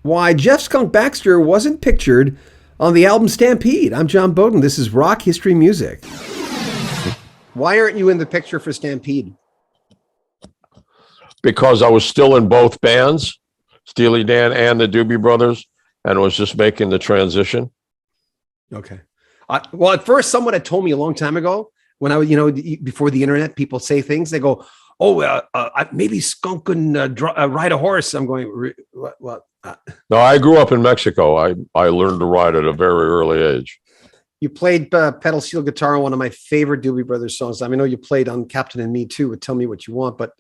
why Jeff Skunk Baxter wasn't pictured on the album Stampede. I'm John Beaudin. This is Rock History Music. Why aren't you in the picture for Stampede? Because I was still in both bands, Steely Dan and the Doobie Brothers, and was just making the transition. Okay. Well, at first, someone had told me a long time ago when I was, before the internet, people say things. They go, "Oh, maybe Skunk can ride a horse." I'm going, "What?" No, I grew up in Mexico. I learned to ride at a very early age. You played pedal steel guitar on one of my favorite Doobie Brothers songs. I know you played on Captain and Me too with Tell Me What You Want, but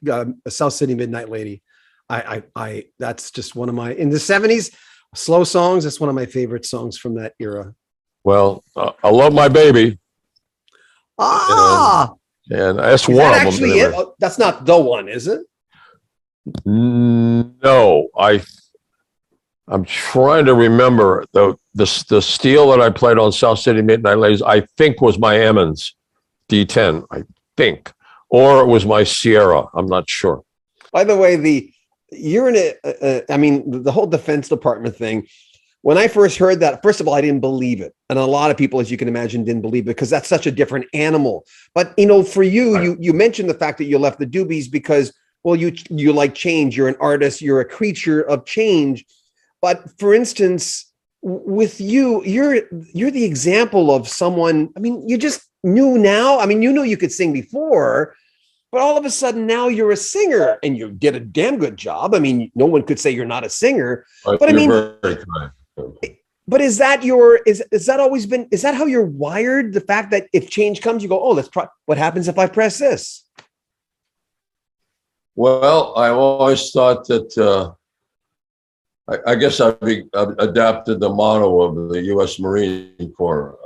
South City Midnight Lady, I that's just one of my, in the 70s, slow songs. That's one of my favorite songs from that era. Well, I love my baby. And that's one of them. Actually, that's not the one, is it? No, I'm trying to remember the steel that I played on South City Midnight Ladies. I think was my Emmons D10. I think, or it was my Sierra. I'm not sure. By the way, you're in the whole Defense Department thing. When I first heard that, first of all, I didn't believe it. And a lot of people, as you can imagine, didn't believe it because that's such a different animal. But, for you, right. you mentioned the fact that you left the Doobies because, well, you like change. You're an artist. You're a creature of change. But for instance, with you, you're the example of someone, you just knew now. You knew you could sing before, but all of a sudden now you're a singer and you did a damn good job. No one could say you're not a singer. But very kind. But is that how you're wired? The fact that if change comes, you go, oh, what happens if I press this? Well, I always thought that, I guess I've adapted the motto of the U.S. Marine Corps.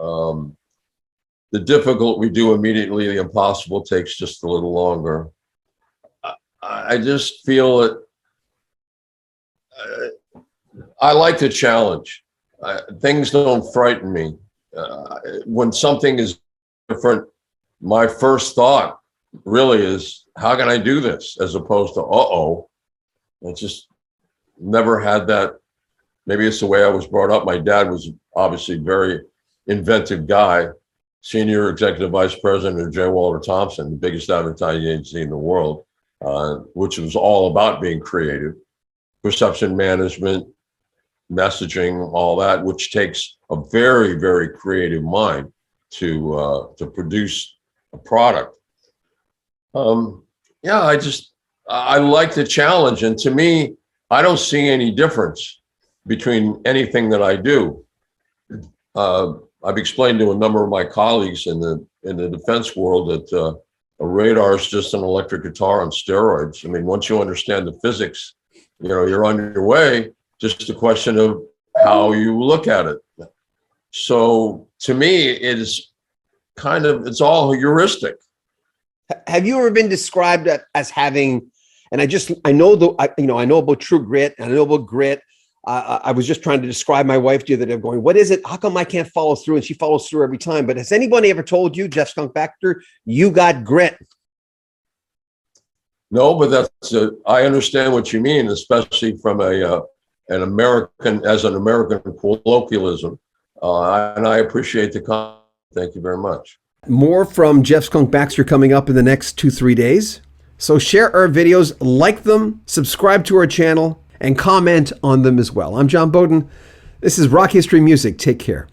The difficult we do immediately, the impossible takes just a little longer. I just feel that I like the challenge. Things don't frighten me. When something is different, my first thought really is, how can I do this? As opposed to, I just never had that. Maybe it's the way I was brought up. My dad was obviously a very inventive guy, senior executive vice president of J. Walter Thompson, the biggest advertising agency in the world, which was all about being creative, perception management, messaging, all that, which takes a very, very creative mind to produce a product. I like the challenge, and to me, I don't see any difference between anything that I do. I've explained to a number of my colleagues in the defense world that a radar is just an electric guitar on steroids. Once you understand the physics, you're on your way. Just a question of how you look at it. So to me, it's all heuristic. Have you ever been described as having, and I know about true grit and I know about grit. I was just trying to describe my wife the other day, going, what is it? How come I can't follow through? And she follows through every time. But has anybody ever told you, Jeff Skunk Baxter, you got grit? No, but I understand what you mean, especially from an American colloquialism. And I appreciate the comment. Thank you very much. More from Jeff Skunk Baxter coming up in the next 2-3 days. So share our videos, like them, subscribe to our channel, and comment on them as well. I'm John Beaudin. This is Rock History Music. Take care.